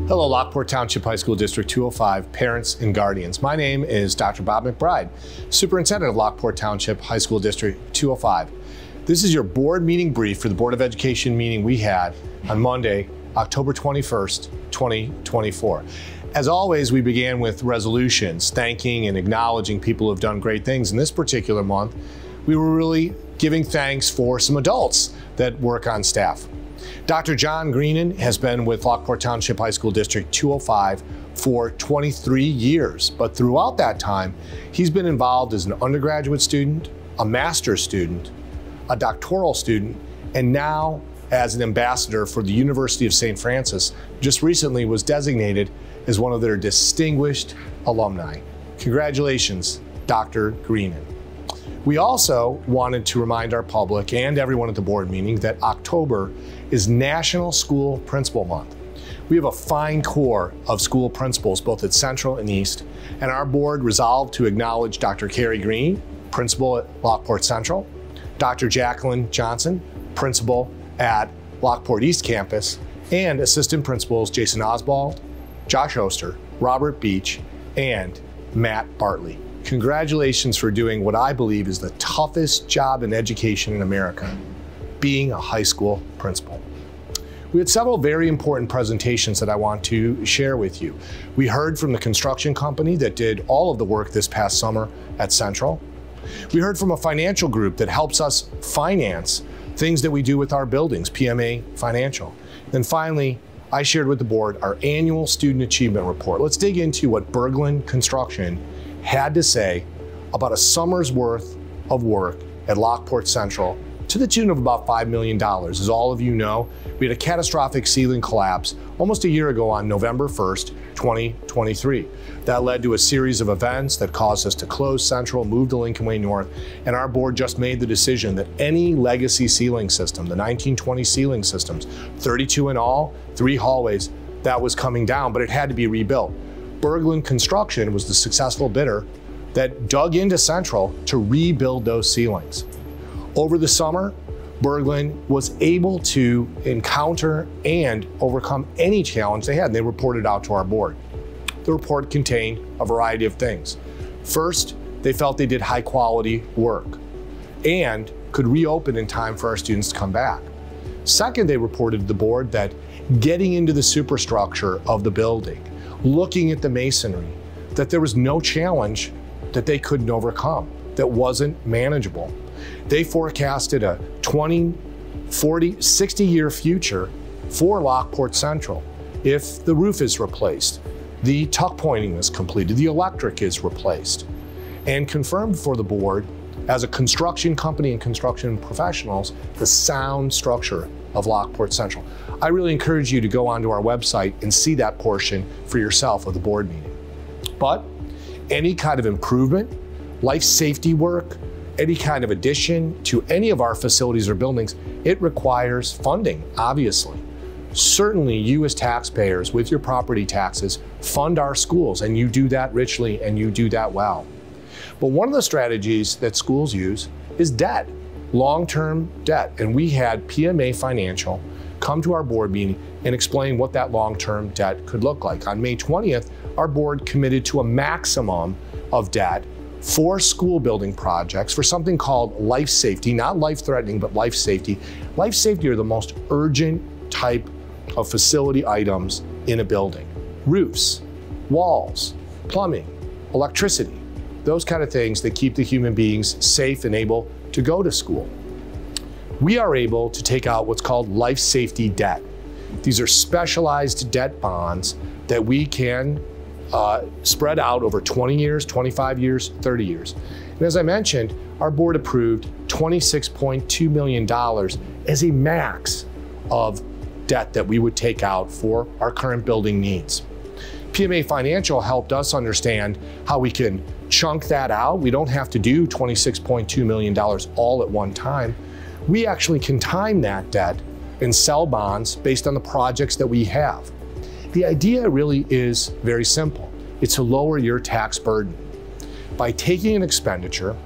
Hello, Lockport Township High School District 205 parents and guardians. My name is Dr. Bob McBride, Superintendent of Lockport Township High School District 205. This is your board meeting brief for the Board of Education meeting we had on Monday, October 21st, 2024. As always, we began with resolutions, thanking and acknowledging people who have done great things. In this particular month, we were really giving thanks for some adults that work on staff. Dr. John Greenan has been with Lockport Township High School District 205 for 23 years, but throughout that time, he's been involved as an undergraduate student, a master's student, a doctoral student, and now as an ambassador for the University of St. Francis. Just recently was designated as one of their distinguished alumni. Congratulations, Dr. Greenan. We also wanted to remind our public and everyone at the board meeting that October is National School Principal Month. We have a fine core of school principals both at Central and East, and our board resolved to acknowledge Dr. Carrie Green, principal at Lockport Central, Dr. Jacqueline Johnson, principal at Lockport East Campus, and assistant principals Jason Oswald, Josh Oster, Robert Beach, and Matt Bartley. Congratulations for doing what I believe is the toughest job in education in America, being a high school principal. We had several very important presentations that I want to share with you. We heard from the construction company that did all of the work this past summer at Central. We heard from a financial group that helps us finance things that we do with our buildings, PMA Financial. Then finally, I shared with the board our annual student achievement report. Let's dig into what Berglund Construction had to say about a summer's worth of work at Lockport Central to the tune of about $5 million. As all of you know, we had a catastrophic ceiling collapse almost a year ago on November 1st, 2023. That led to a series of events that caused us to close Central, move to Lincoln Way North, and our board just made the decision that any legacy ceiling system, the 1920 ceiling systems, 32 in all, 3 hallways, that was coming down, but it had to be rebuilt. Berglund Construction was the successful bidder that dug into Central to rebuild those ceilings. Over the summer, Berglund was able to encounter and overcome any challenge they had, and they reported out to our board. The report contained a variety of things. First, they felt they did high quality work and could reopen in time for our students to come back. Second, they reported to the board that getting into the superstructure of the building, looking at the masonry, that there was no challenge that they couldn't overcome, that wasn't manageable. They forecasted a 20, 40, 60-year future for Lockport Central if the roof is replaced, the tuck pointing is completed, the electric is replaced, and confirmed for the board as a construction company and construction professionals the sound structure of Lockport Central. I really encourage you to go onto our website and see that portion for yourself of the board meeting. But any kind of improvement, life safety work, any kind of addition to any of our facilities or buildings, it requires funding, obviously. Certainly you as taxpayers with your property taxes fund our schools, and you do that richly and you do that well. But one of the strategies that schools use is debt, long-term debt. And we had PMA Financial come to our board meeting and explain what that long-term debt could look like. On May 20th, our board committed to a maximum of debt for school building projects for something called life safety, not life-threatening, but life safety. Life safety are the most urgent type of facility items in a building. Roofs, walls, plumbing, electricity, those kind of things that keep the human beings safe and able to go to school. We are able to take out what's called life safety debt. These are specialized debt bonds that we can spread out over 20 years, 25 years, 30 years. And as I mentioned, our board approved $26.2 million as a max of debt that we would take out for our current building needs. PMA Financial helped us understand how we can chunk that out. We don't have to do $26.2 million all at one time. We actually can time that debt and sell bonds based on the projects that we have. The idea really is very simple. It's to lower your tax burden. By taking an expenditure,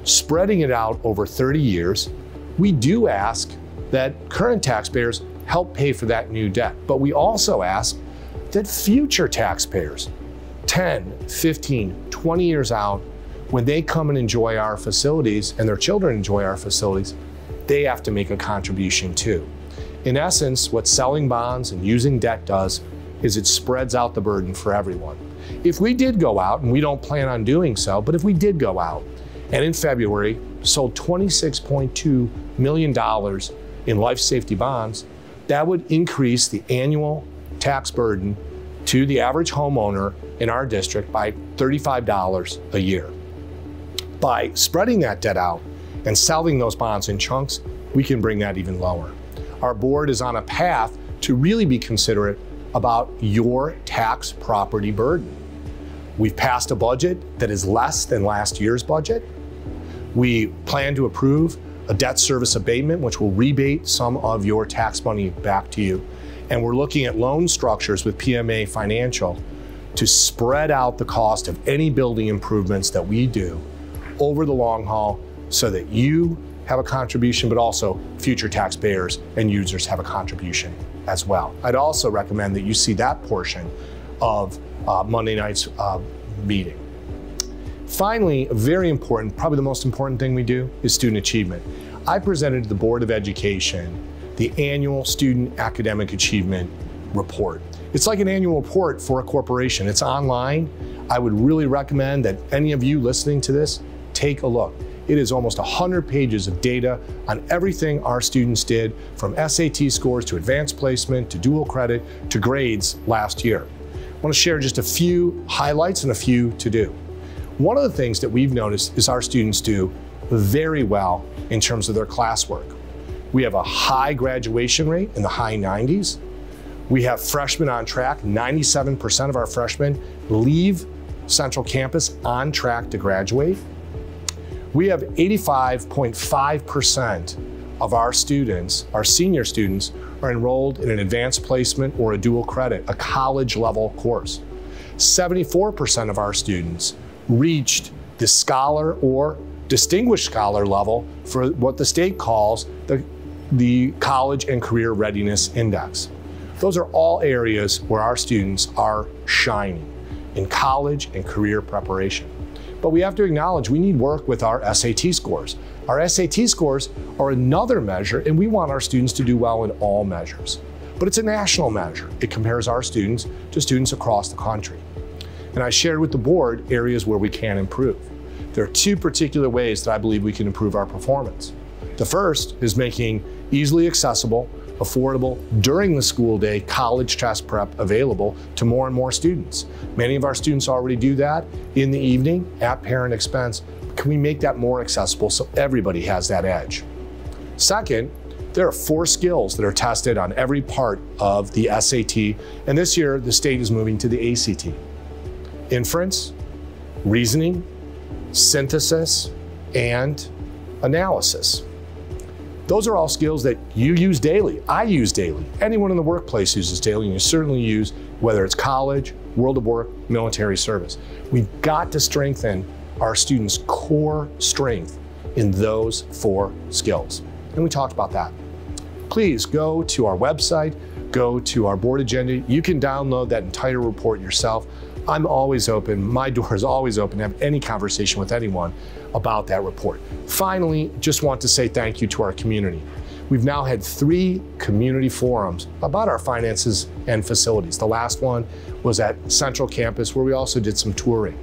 spreading it out over 30 years, we do ask that current taxpayers help pay for that new debt. But we also ask that future taxpayers, 10, 15, 20 years out, when they come and enjoy our facilities and their children enjoy our facilities, they have to make a contribution too. In essence, what selling bonds and using debt does is it spreads out the burden for everyone. If we did go out, and we don't plan on doing so, but if we did go out and in February sold $26.2 million in life safety bonds, that would increase the annual tax burden to the average homeowner in our district by $35 a year. By spreading that debt out and selling those bonds in chunks, we can bring that even lower. Our board is on a path to really be considerate about your tax property burden. We've passed a budget that is less than last year's budget. We plan to approve a debt service abatement, which will rebate some of your tax money back to you. And we're looking at loan structures with PMA Financial to spread out the cost of any building improvements that we do over the long haul so that you have a contribution, but also future taxpayers and users have a contribution as well. I'd also recommend that you see that portion of Monday night's meeting. Finally, very important, probably the most important thing we do is student achievement. I presented to the Board of Education the annual Student Academic Achievement Report. It's like an annual report for a corporation. It's online. I would really recommend that any of you listening to this take a look. It is almost 100 pages of data on everything our students did, from SAT scores to advanced placement to dual credit to grades last year. I want to share just a few highlights and a few to do. One of the things that we've noticed is our students do very well in terms of their classwork. We have a high graduation rate in the high 90s. We have freshmen on track. 97% of our freshmen leave Central Campus on track to graduate. We have 85.5% of our students, our senior students, are enrolled in an advanced placement or a dual credit, a college level course. 74% of our students reached the scholar or distinguished scholar level for what the state calls the College and Career Readiness Index. Those are all areas where our students are shining in college and career preparation. But we have to acknowledge we need work with our SAT scores. Our SAT scores are another measure, and we want our students to do well in all measures. But it's a national measure. It compares our students to students across the country. And I shared with the board areas where we can improve. There are two particular ways that I believe we can improve our performance. The first is making easily accessible, affordable, during the school day college test prep available to more and more students. Many of our students already do that in the evening at parent expense. Can we make that more accessible so everybody has that edge? Second, there are 4 skills that are tested on every part of the SAT, and this year the state is moving to the ACT. Inference, reasoning, synthesis, and analysis. Those are all skills that you use daily. I use daily. Anyone in the workplace uses daily, and you certainly use, whether it's college, world of work, military service. We've got to strengthen our students' core strength in those 4 skills. And we talked about that. Please go to our website, go to our board agenda. You can download that entire report yourself. I'm always open, my door is always open to have any conversation with anyone about that report. Finally, just want to say thank you to our community. We've now had 3 community forums about our finances and facilities. The last one was at Central Campus, where we also did some touring.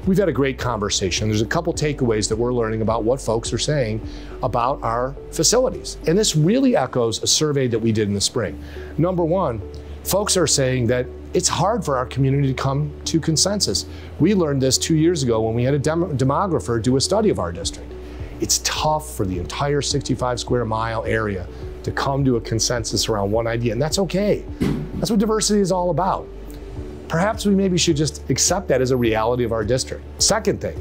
We've had a great conversation. There's a couple takeaways that we're learning about what folks are saying about our facilities. And this really echoes a survey that we did in the spring. Number 1, folks are saying that it's hard for our community to come to consensus. We learned this 2 years ago when we had a demographer do a study of our district. It's tough for the entire 65 square mile area to come to a consensus around one idea, and that's okay. That's what diversity is all about. Perhaps we maybe should just accept that as a reality of our district. Second thing,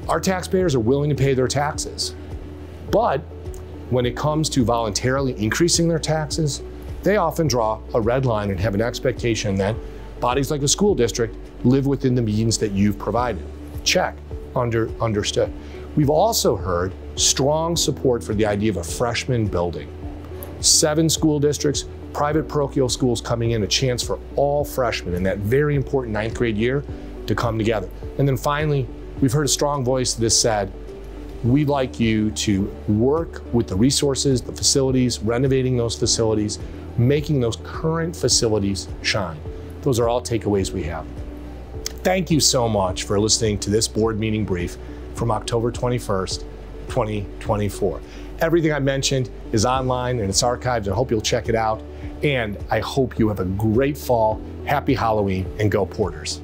our taxpayers are willing to pay their taxes, but when it comes to voluntarily increasing their taxes, they often draw a red line and have an expectation that bodies like the school district live within the means that you've provided. Check, understood. We've also heard strong support for the idea of a freshman building. 7 school districts private parochial schools coming in, a chance for all freshmen in that very important 9th grade year to come together. And then finally, we've heard a strong voice that has said, we'd like you to work with the resources, the facilities, renovating those facilities, making those current facilities shine. Those are all takeaways we have. Thank you so much for listening to this board meeting brief from October 21st, 2024. Everything I mentioned is online and it's archived. I hope you'll check it out. And I hope you have a great fall, happy Halloween, and go Porters.